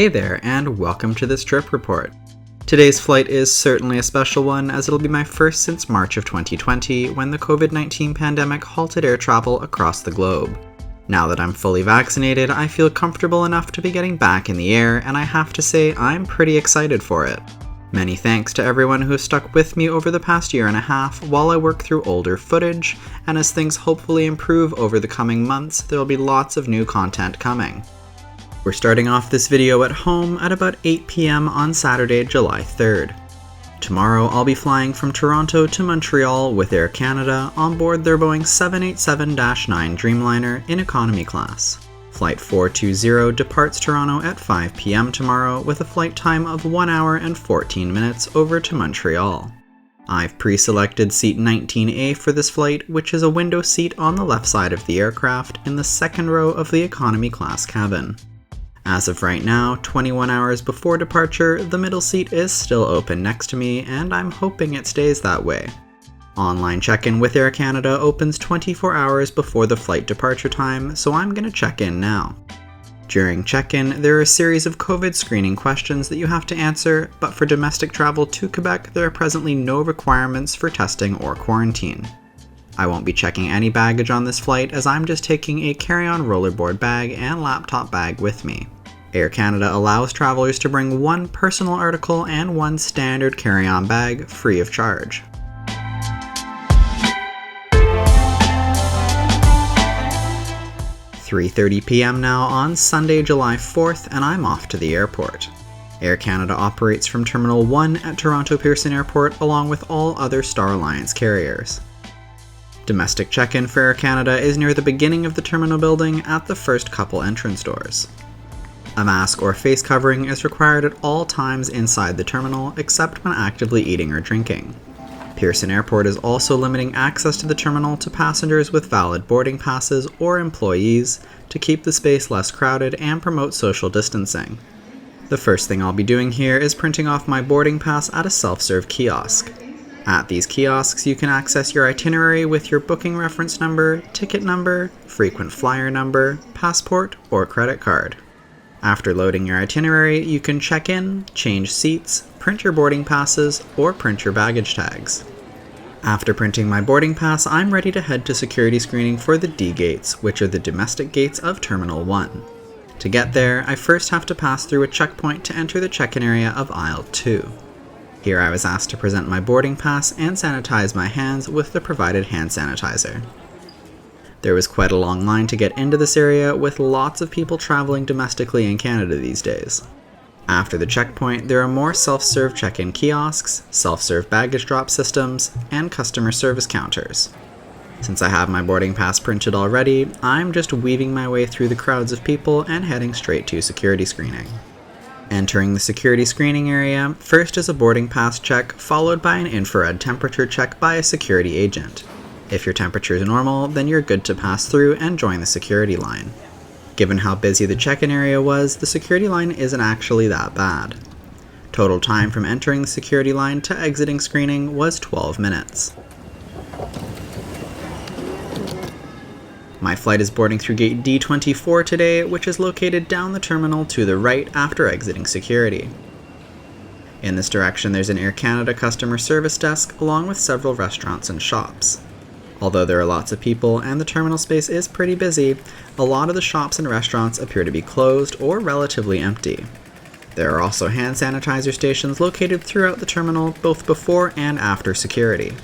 Hey there, and welcome to this trip report. Today's flight is certainly a special one, as it'll be my first since March of 2020, when the COVID-19 pandemic halted air travel across the globe. Now that I'm fully vaccinated, I feel comfortable enough to be getting back in the air, and I have to say I'm pretty excited for it. Many thanks to everyone who has stuck with me over the past year and a half while I work through older footage, and as things hopefully improve over the coming months, there will be lots of new content coming. We're starting off this video at home at about 8 p.m. on Saturday, July 3rd. Tomorrow I'll be flying from Toronto to Montreal with Air Canada on board their Boeing 787-9 Dreamliner in economy class. Flight 420 departs Toronto at 5 p.m. tomorrow with a flight time of 1 hour and 14 minutes over to Montreal. I've pre-selected seat 19A for this flight, which is a window seat on the left side of the aircraft in the second row of the economy class cabin. As of right now, 21 hours before departure, the middle seat is still open next to me, and I'm hoping it stays that way. Online check-in with Air Canada opens 24 hours before the flight departure time, so I'm going to check in now. During check-in, there are a series of COVID screening questions that you have to answer, but for domestic travel to Quebec, there are presently no requirements for testing or quarantine. I won't be checking any baggage on this flight, as I'm just taking a carry-on rollerboard bag and laptop bag with me. Air Canada allows travelers to bring one personal article and one standard carry-on bag free of charge. It's 3:30 p.m. now on Sunday, July 4th, and I'm off to the airport. Air Canada operates from Terminal 1 at Toronto Pearson Airport along with all other Star Alliance carriers. Domestic check-in for Air Canada is near the beginning of the terminal building at the first couple entrance doors. A mask or face covering is required at all times inside the terminal, except when actively eating or drinking. Pearson Airport is also limiting access to the terminal to passengers with valid boarding passes or employees to keep the space less crowded and promote social distancing. The first thing I'll be doing here is printing off my boarding pass at a self-serve kiosk. At these kiosks, you can access your itinerary with your booking reference number, ticket number, frequent flyer number, passport, or credit card. After loading your itinerary, you can check in, change seats, print your boarding passes, or print your baggage tags. After printing my boarding pass, I'm ready to head to security screening for the D gates, which are the domestic gates of Terminal 1. To get there, I first have to pass through a checkpoint to enter the check-in area of Aisle 2. Here I was asked to present my boarding pass and sanitize my hands with the provided hand sanitizer. There was quite a long line to get into this area, with lots of people traveling domestically in Canada these days. After the checkpoint, there are more self-serve check-in kiosks, self-serve baggage drop systems, and customer service counters. Since I have my boarding pass printed already, I'm just weaving my way through the crowds of people and heading straight to security screening. Entering the security screening area, first is a boarding pass check, followed by an infrared temperature check by a security agent. If your temperature is normal, then you're good to pass through and join the security line. Given how busy the check-in area was, the security line isn't actually that bad. Total time from entering the security line to exiting screening was 12 minutes. My flight is boarding through gate D24 today, which is located down the terminal to the right after exiting security. In this direction, there's an Air Canada customer service desk along with several restaurants and shops. Although there are lots of people and the terminal space is pretty busy, a lot of the shops and restaurants appear to be closed or relatively empty. There are also hand sanitizer stations located throughout the terminal, both before and after security.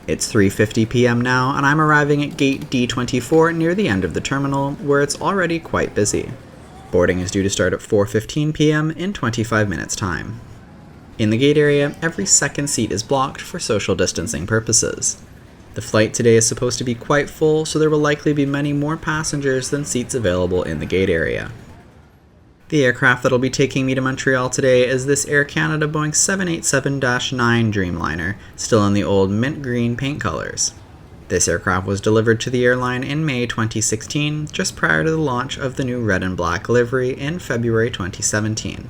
It's 3:50 p.m. now, and I'm arriving at gate D24 near the end of the terminal, where it's already quite busy. Boarding is due to start at 4:15 p.m. in 25 minutes time. In the gate area, every second seat is blocked for social distancing purposes. The flight today is supposed to be quite full, so there will likely be many more passengers than seats available in the gate area. The aircraft that'll be taking me to Montreal today is this Air Canada Boeing 787-9 Dreamliner, still in the old mint green paint colors. This aircraft was delivered to the airline in May 2016, just prior to the launch of the new red and black livery in February 2017.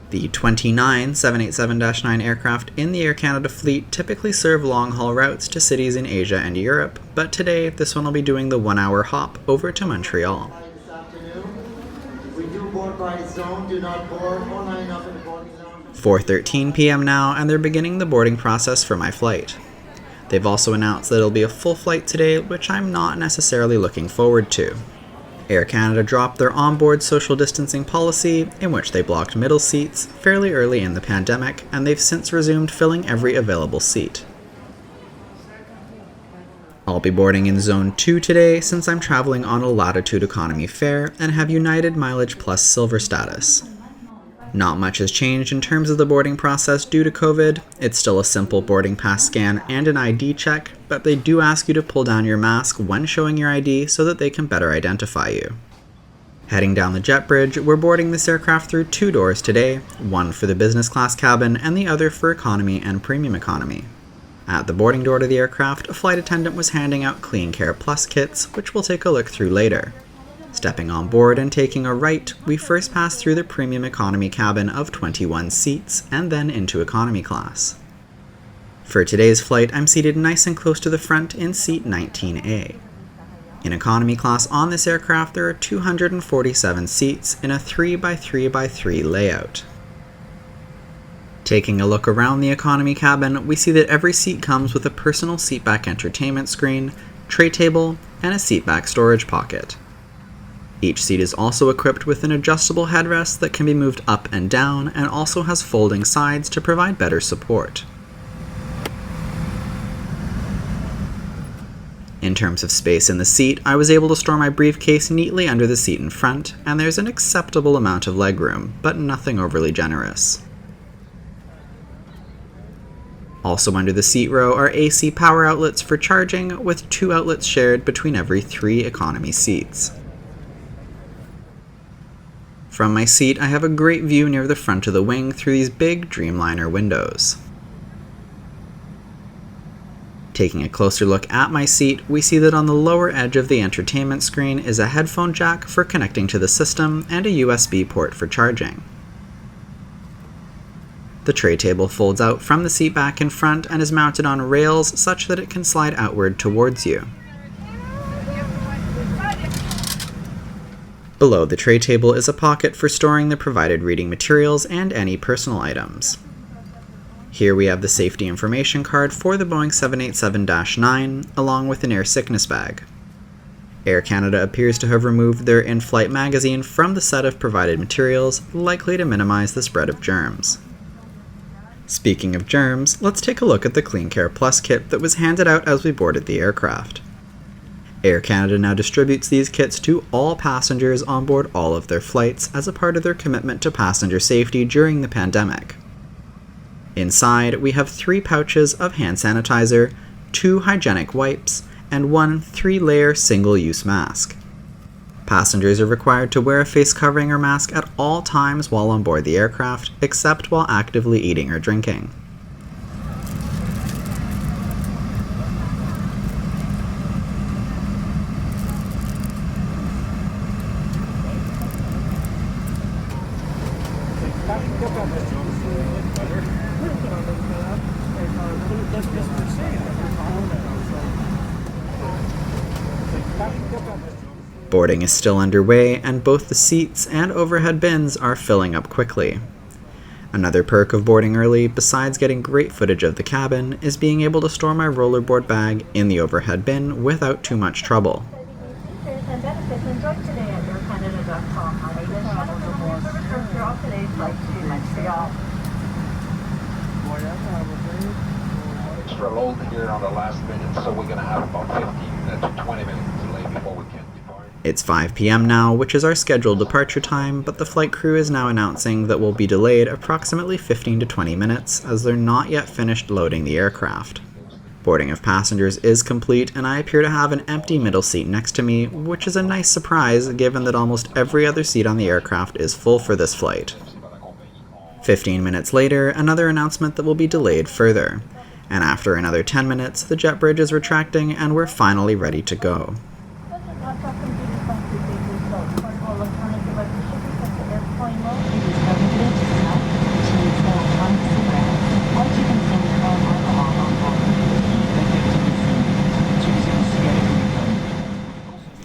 The 29 787-9 aircraft in the Air Canada fleet typically serve long-haul routes to cities in Asia and Europe, but today this one will be doing the 1-hour hop over to Montreal. This afternoon, we do board by zone. zone, do not board, all line up in the boarding zone. 4:13 p.m. now, and they're beginning the boarding process for my flight. They've also announced that it'll be a full flight today, which I'm not necessarily looking forward to. Air Canada dropped their onboard social distancing policy, in which they blocked middle seats fairly early in the pandemic, and they've since resumed filling every available seat. I'll be boarding in Zone 2 today since I'm traveling on a Latitude Economy fare and have United Mileage Plus Silver status. Not much has changed in terms of the boarding process due to COVID. It's still a simple boarding pass scan and an ID check, but they do ask you to pull down your mask when showing your ID so that they can better identify you. Heading down the jet bridge, we're boarding this aircraft through 2 doors today, one for the business class cabin and the other for economy and premium economy. At the boarding door to the aircraft, a flight attendant was handing out Clean Care Plus kits, which we'll take a look through later. Stepping on board and taking a right, we first pass through the premium economy cabin of 21 seats and then into economy class. For today's flight, I'm seated nice and close to the front in seat 19A. In economy class on this aircraft, there are 247 seats in a 3x3x3 layout. Taking a look around the economy cabin, we see that every seat comes with a personal seatback entertainment screen, tray table, and a seatback storage pocket. Each seat is also equipped with an adjustable headrest that can be moved up and down and also has folding sides to provide better support. In terms of space in the seat, I was able to store my briefcase neatly under the seat in front, and there's an acceptable amount of legroom, but nothing overly generous. Also under the seat row are AC power outlets for charging, with 2 outlets shared between every 3 economy seats. From my seat, I have a great view near the front of the wing through these big Dreamliner windows. Taking a closer look at my seat, we see that on the lower edge of the entertainment screen is a headphone jack for connecting to the system and a USB port for charging. The tray table folds out from the seat back in front and is mounted on rails such that it can slide outward towards you. Below the tray table is a pocket for storing the provided reading materials and any personal items. Here we have the safety information card for the Boeing 787-9, along with an air sickness bag. Air Canada appears to have removed their in-flight magazine from the set of provided materials, likely to minimize the spread of germs. Speaking of germs, let's take a look at the Clean Care Plus kit that was handed out as we boarded the aircraft. Air Canada now distributes these kits to all passengers on board all of their flights as a part of their commitment to passenger safety during the pandemic. Inside, we have 3 pouches of hand sanitizer, 2 hygienic wipes, and 1 3-layer single-use mask. Passengers are required to wear a face covering or mask at all times while on board the aircraft, except while actively eating or drinking. Boarding is still underway, and both the seats and overhead bins are filling up quickly. Another perk of boarding early, besides getting great footage of the cabin, is being able to store my rollerboard bag in the overhead bin without too much trouble. Extra load here on the last minute, so we're going to have about 15 to 20 minutes delay before we can depart. It's 5 p.m. now, which is our scheduled departure time, but the flight crew is now announcing that we'll be delayed approximately 15 to 20 minutes as they're not yet finished loading the aircraft. Boarding of passengers is complete, and I appear to have an empty middle seat next to me, which is a nice surprise given that almost every other seat on the aircraft is full for this flight. 15 minutes later, another announcement that we'll be delayed further, and after another 10 minutes, the jet bridge is retracting and we're finally ready to go.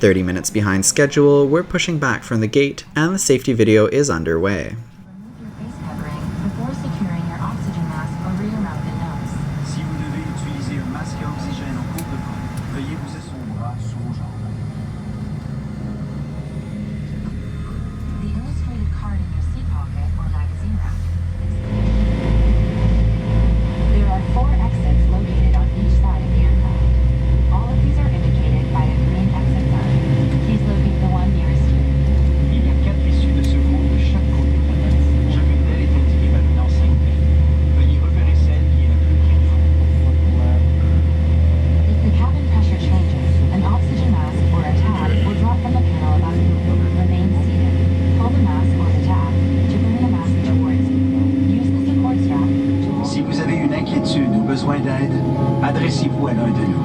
30 minutes behind schedule, we're pushing back from the gate, and the safety video is underway. Remove your face covering before securing your oxygen mask over your mouth and nose. Si vous devez utiliser un masque à oxygène en cours de vol, veuillez poser son bras sur vos jambes. The illustrated card in your seat pocket or magazine rack. There are 4 exits located on each side of the aircraft. All of these are indicated by a green exit sign. Please locate the one nearest you. Il y a 4 issues de secours de chaque côté de la tête. Chacune d'elles est indiquée par une enseigne verte. Veuillez repérer celle qui est la plus près de vous. If the cabin pressure changes, an oxygen mask or a tab will drop from the panel above you. Remain seated. Pull the mask or the tab to bring the mask towards you. Use the support strap to hold. Si vous avez une inquiétude ou besoin d'aide, adressez-vous à l'un de nous.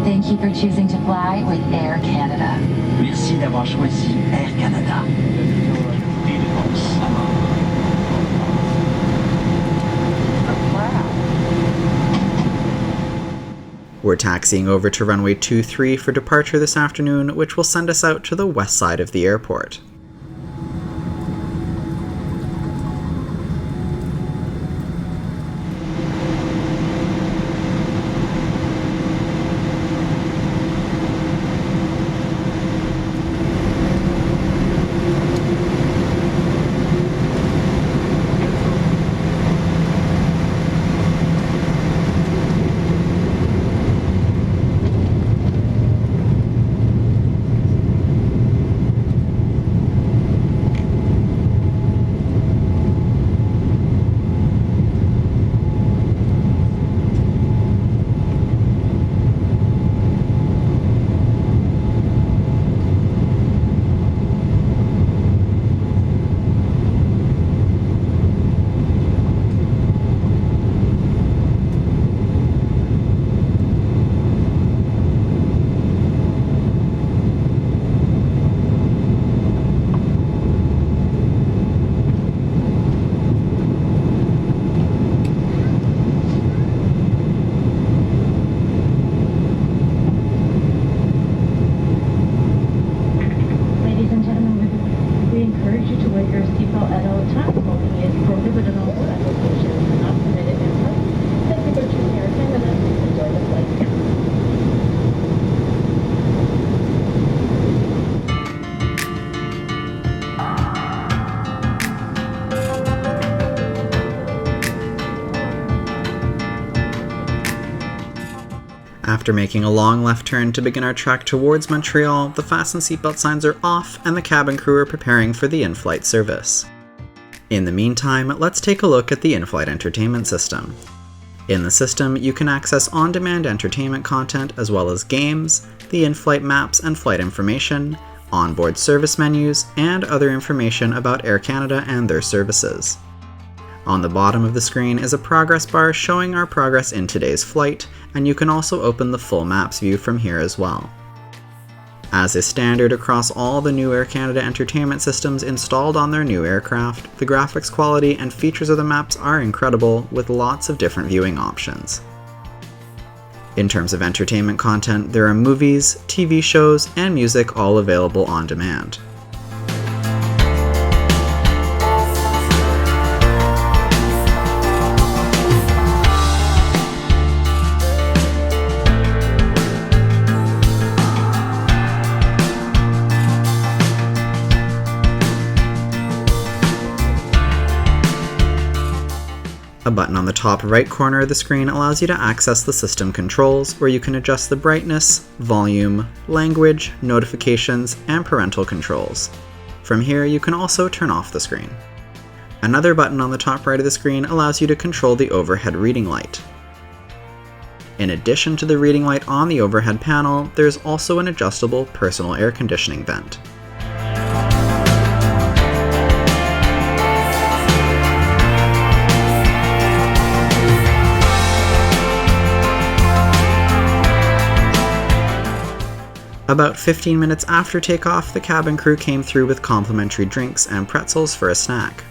Thank you for choosing to fly with Air Canada. Merci d'avoir choisi Air Canada. Des réponses à bord. We're taxiing over to runway 23 for departure this afternoon, which will send us out to the west side of the airport. Ladies and gentlemen, we encourage you to wear your seatbelt at all times. Smoking is prohibited on all applications and not permitted in flight. Thank you for choosing Air Canada. Enjoy the flight. After making a long left turn to begin our trek towards Montreal, the fasten seatbelt signs are off and the cabin crew are preparing for the in-flight service. In the meantime, let's take a look at the in-flight entertainment system. In the system, you can access on-demand entertainment content as well as games, the in-flight maps and flight information, onboard service menus, and other information about Air Canada and their services. On the bottom of the screen is a progress bar showing our progress in today's flight, and you can also open the full maps view from here as well. As is standard across all the new Air Canada entertainment systems installed on their new aircraft, the graphics quality and features of the maps are incredible, with lots of different viewing options. In terms of entertainment content, there are movies, TV shows, and music all available on demand. A button on the top right corner of the screen allows you to access the system controls, where you can adjust the brightness, volume, language, notifications, and parental controls. From here, you can also turn off the screen. Another button on the top right of the screen allows you to control the overhead reading light. In addition to the reading light on the overhead panel, there's also an adjustable personal air conditioning vent. About 15 minutes after takeoff, the cabin crew came through with complimentary drinks and pretzels for a snack.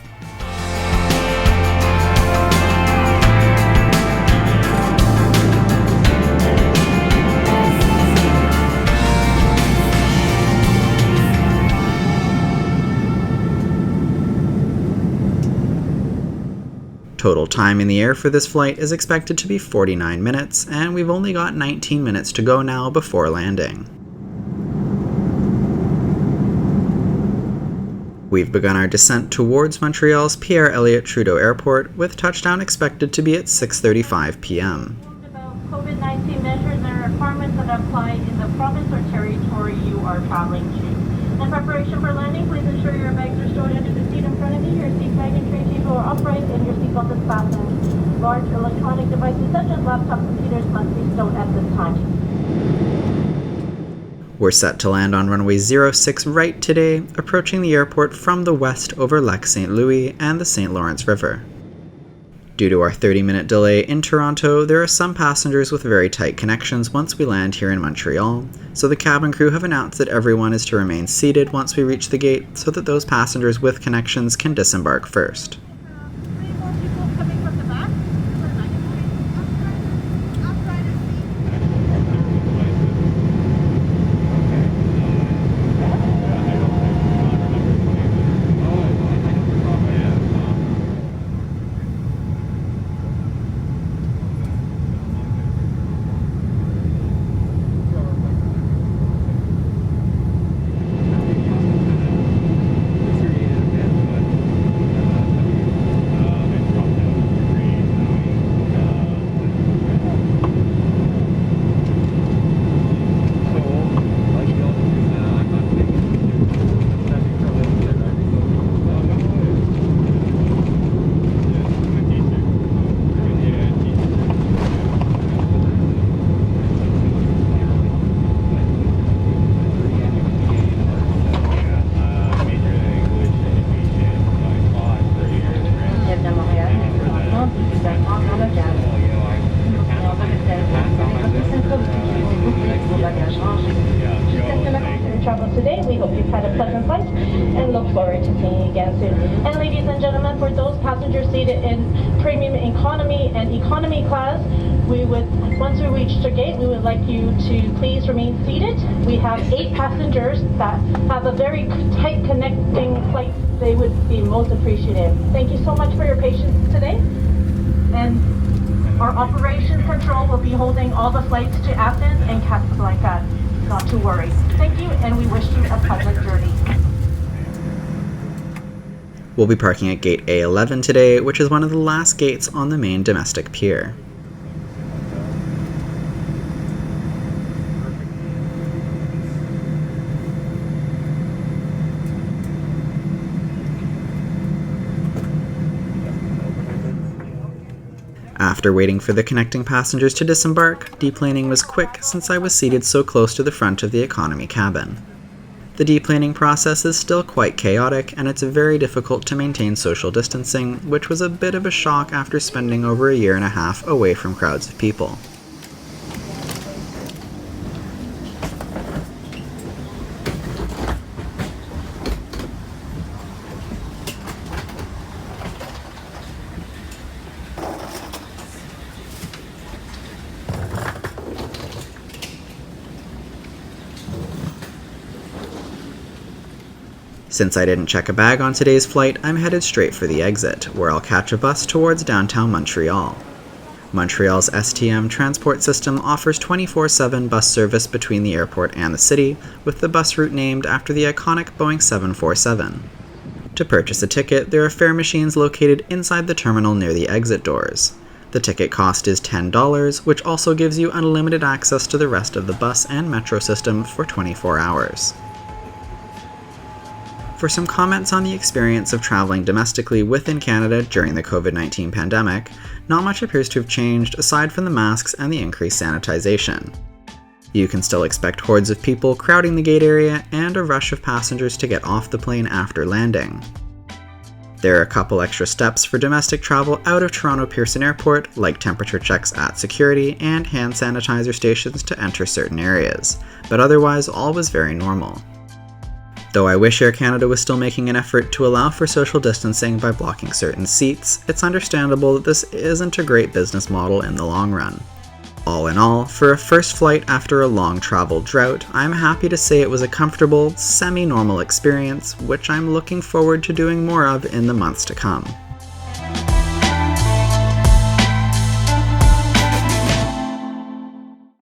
Total time in the air for this flight is expected to be 49 minutes, and we've only got 19 minutes to go now before landing. We've begun our descent towards Montreal's Pierre Elliott Trudeau Airport, with touchdown expected to be at 6:35 p.m. About COVID-19 measures and requirements that apply in the province or territory you are traveling to. In preparation for landing, please ensure your bags are stored under the seat in front of you, your seat bag and tray table are upright, and your seatbelt is fastened. Large electronic devices such as laptop computers must be stowed at this time. We're set to land on runway 06 right today, approaching the airport from the west over Lac St. Louis and the St. Lawrence River. Due to our 30-minute delay in Toronto, there are some passengers with very tight connections once we land here in Montreal, so the cabin crew have announced that everyone is to remain seated once we reach the gate so that those passengers with connections can disembark first. Today. We hope you've had a pleasant flight and look forward to seeing you again soon. And ladies and gentlemen, for those passengers seated in premium economy and economy class, once we reach the gate, we would like you to please remain seated. We have 8 passengers that have a very tight connecting flight. They would be most appreciative. Thank you so much for your patience today. And our operations control will be holding all the flights to Athens and Casablanca. Not to worry. Thank you, and we wish you a pleasant journey. We'll be parking at gate A11 today, which is one of the last gates on the main domestic pier. After waiting for the connecting passengers to disembark, deplaning was quick since I was seated so close to the front of the economy cabin. The deplaning process is still quite chaotic, and it's very difficult to maintain social distancing, which was a bit of a shock after spending over a year and a half away from crowds of people. Since I didn't check a bag on today's flight, I'm headed straight for the exit, where I'll catch a bus towards downtown Montreal. Montreal's STM transport system offers 24/7 bus service between the airport and the city, with the bus route named after the iconic Boeing 747. To purchase a ticket, there are fare machines located inside the terminal near the exit doors. The ticket cost is $10, which also gives you unlimited access to the rest of the bus and metro system for 24 hours. For some comments on the experience of traveling domestically within Canada during the COVID-19 pandemic, not much appears to have changed aside from the masks and the increased sanitization. You can still expect hordes of people crowding the gate area and a rush of passengers to get off the plane after landing. There are a couple extra steps for domestic travel out of Toronto Pearson Airport, like temperature checks at security and hand sanitizer stations to enter certain areas, but otherwise all was very normal. Though I wish Air Canada was still making an effort to allow for social distancing by blocking certain seats, it's understandable that this isn't a great business model in the long run. All in all, for a first flight after a long travel drought, I'm happy to say it was a comfortable, semi-normal experience, which I'm looking forward to doing more of in the months to come.